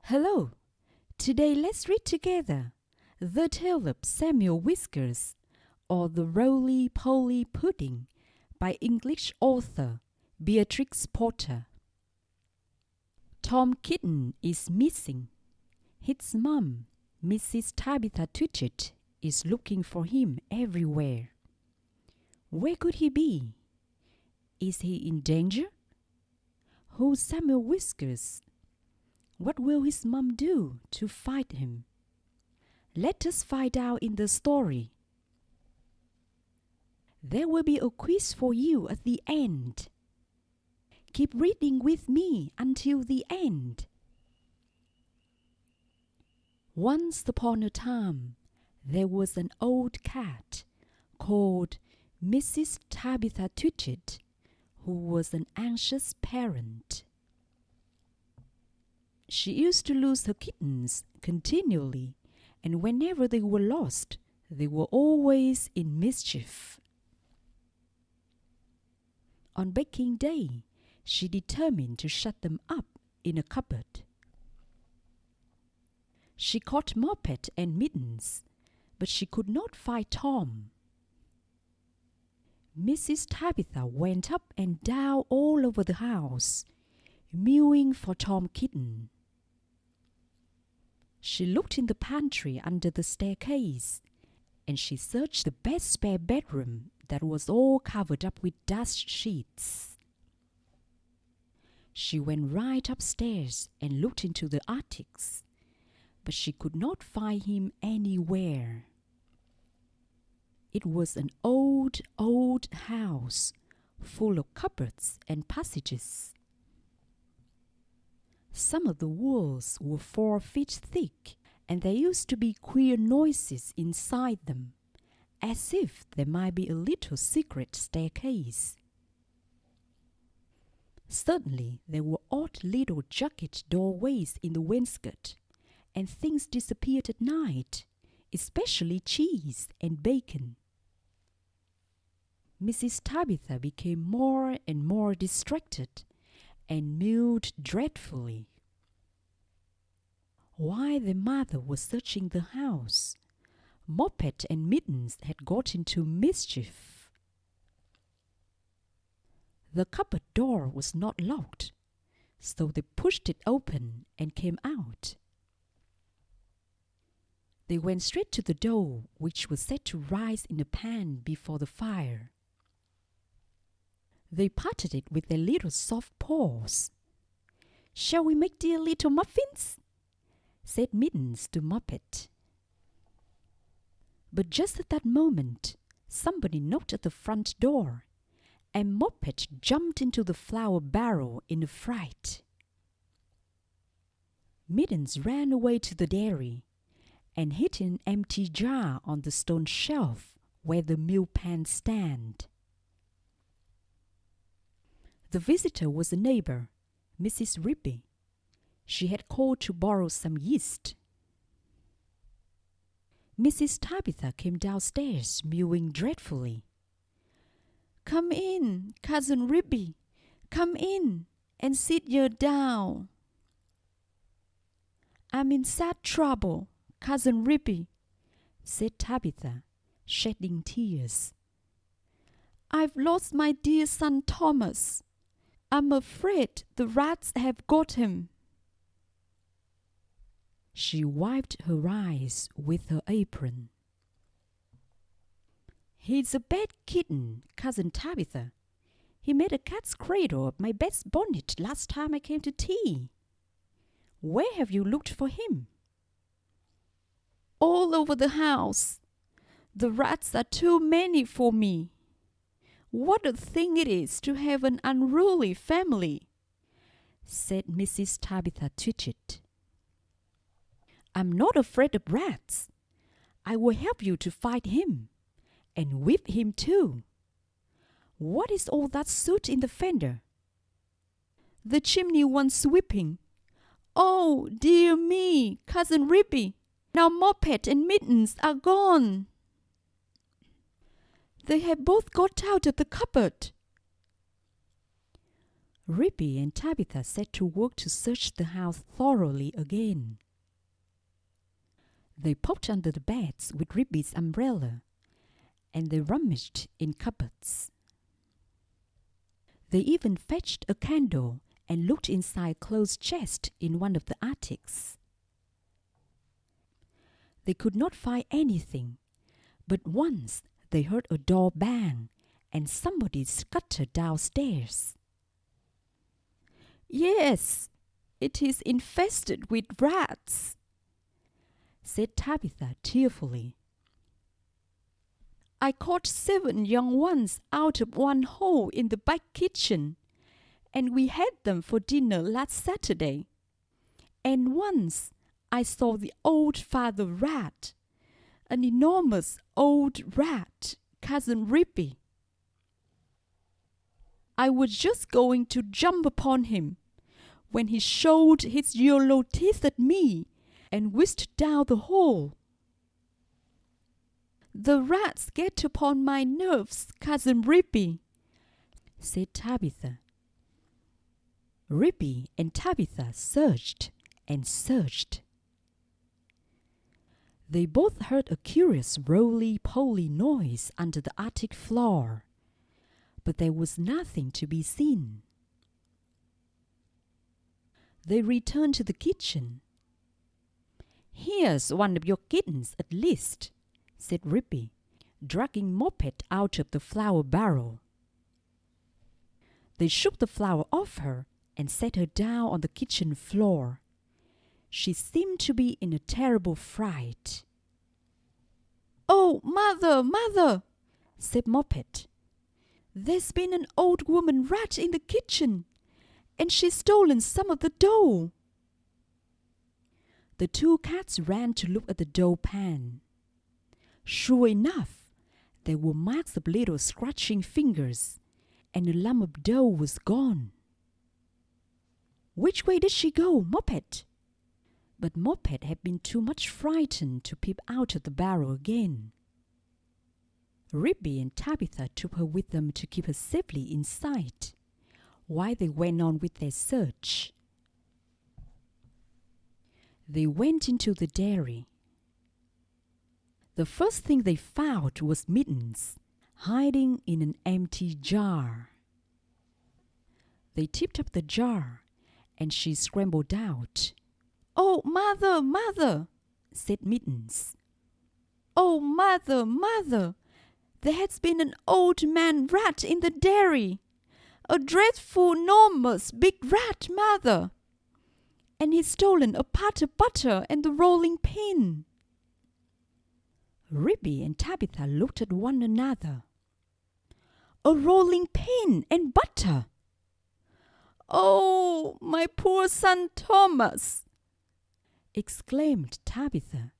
Hello! Today let's read together The Tale of Samuel Whiskers or The ROLY-POLY Pudding by English author Beatrix Potter. Tom Kitten is missing. His mom, Mrs. Tabitha Twitchit, is looking for him everywhere. Where could he be? Is he in danger? Who's Samuel Whiskers? What will his mom do to fight him? Let us find out in the story. There will be a quiz for you at the end. Keep reading with me until the end. Once upon a time, there was an old cat called Mrs. Tabitha Twitchit, who was an anxious parent. She used to lose her kittens continually, and whenever they were lost, they were always in mischief. On baking day, she determined to shut them up in a cupboard. She caught Moppet and Mittens, but she could not find Tom. Mrs. Tabitha went up and down all over the house, mewing for Tom Kitten. She looked in the pantry under the staircase, and she searched the best spare bedroom that was all covered up with dust sheets. She went right upstairs and looked into the attics, but she could not find him anywhere. It was an old house, full of cupboards and passages. Some of the walls were 4 feet thick, and there used to be queer noises inside them, as if there might be a little secret staircase. Suddenly, there were odd little jagged doorways in the wainscot, and things disappeared at night, especially cheese and bacon. Mrs. Tabitha became more and more distracted and mewed dreadfully. While the mother was searching the house, Moppet and Mittens had got into mischief. The cupboard door was not locked, so they pushed it open and came out. They went straight to the dough, which was set to rise in a pan before the fire. They patted it with their little soft paws. "Shall we make dear little muffins?" said Mittens to Moppet. But just at that moment, somebody knocked at the front door, and Moppet jumped into the flour barrel in a fright. Mittens ran away to the dairy and hid an empty jar on the stone shelf where the milk pan stand. The visitor was a neighbor, Mrs. Ribby. She had called to borrow some yeast. Mrs. Tabitha came downstairs, mewing dreadfully. "Come in, Cousin Ribby, come in and sit you down." "I'm in sad trouble, Cousin Ribby," said Tabitha, shedding tears. "I've lost my dear son Thomas. I'm afraid the rats have got him." She wiped her eyes with her apron. "He's a bad kitten, Cousin Tabitha. He made a cat's cradle of my best bonnet last time I came to tea. Where have you looked for him?" "All over the house. The rats are too many for me. What a thing it is to have an unruly family," said Mrs. Tabitha Twitchit. "I'm not afraid of rats. I will help you to fight him, and whip him too. What is all that soot in the fender?" "The chimney wants sweeping. Oh, dear me, Cousin Ribby, now Moppet and Mittens are gone." "They have both got out of the cupboard." Rippy and Tabitha set to work to search the house thoroughly again. They poked under the beds with Rippy's umbrella, and they rummaged in cupboards. They even fetched a candle and looked inside a closed chest in one of the attics. They could not find anything, but once they heard a door bang and somebody scuttered downstairs. "Yes, it is infested with rats," said Tabitha tearfully. "I caught 7 young ones out of one hole in the back kitchen, and we had them for dinner last Saturday. And once I saw the old father rat, an enormous old rat, Cousin Rippy. I was just going to jump upon him when he showed his yellow teeth at me and whisked down the hole. The rats get upon my nerves, Cousin Rippy," said Tabitha. Rippy and Tabitha searched and searched. They both heard a curious roly-poly noise under the attic floor, but there was nothing to be seen. They returned to the kitchen. "Here's one of your kittens at least," said Rippy, dragging Moppet out of the flour barrel. They shook the flour off her and set her down on the kitchen floor. She seemed to be in a terrible fright. "Oh, mother, mother," said Moppet. "There's been an old woman rat in the kitchen, and she's stolen some of the dough." The 2 cats ran to look at the dough pan. Sure enough, there were marks of little scratching fingers, and a lump of dough was gone. "Which way did she go, Moppet?" But Moppet had been too much frightened to peep out of the barrel again. Rippy and Tabitha took her with them to keep her safely in sight, while they went on with their search. They went into the dairy. The first thing they found was Mittens, hiding in an empty jar. They tipped up the jar, and she scrambled out. "Oh, mother, mother," said Mittens. "Oh, mother, mother, there has been an old man rat in the dairy. A dreadful, enormous, big rat, mother. And he's stolen a pot of butter and the rolling pin." Rippy and Tabitha looked at one another. "A rolling pin and butter! Oh, my poor son Thomas!" exclaimed Tabitha,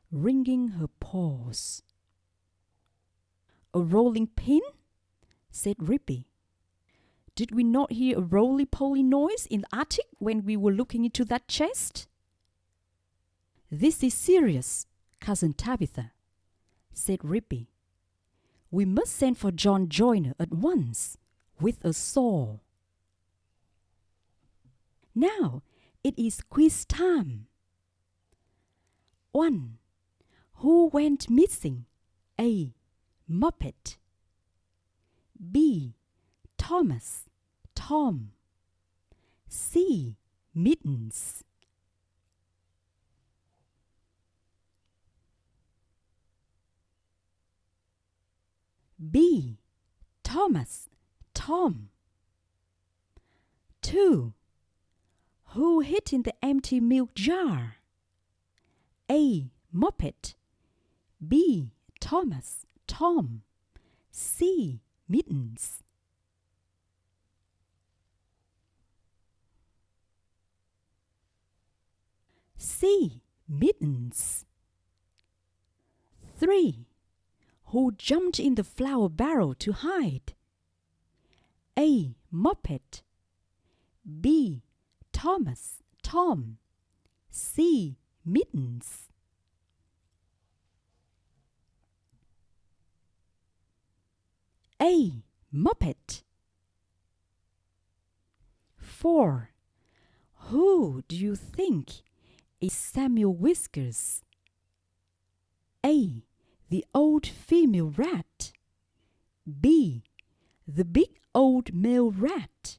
wringing her paws. "A rolling pin?" said Rippy. "Did we not hear a roly-poly noise in the attic when we were looking into that chest?" "This is serious, Cousin Tabitha," said Rippy. "We must send for John Joyner at once, with a saw. Now it is quiz time. 1. Who went missing? A. Moppet. B. Thomas, Tom. C. Mittens. B. Thomas, Tom. 2. Who hid in the empty milk jar? A. Moppet. B. Thomas, Tom. C. Mittens. C. Mittens. 3. Who jumped in the flour barrel to hide? A. Moppet. B. Thomas, Tom. C. Mittens. A. Moppet. 4. Who do you think is Samuel Whiskers? A. The old female rat. B. The big old male rat.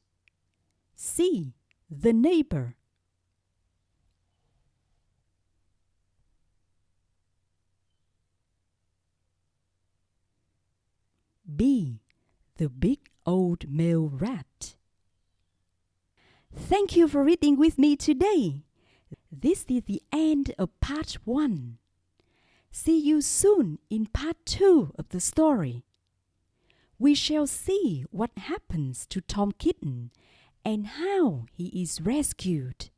C. The neighbor. B. The big old male rat. Thank you for reading with me today. This is the end of part 1. See you soon in part 2 of the story. We shall see what happens to Tom Kitten and how he is rescued.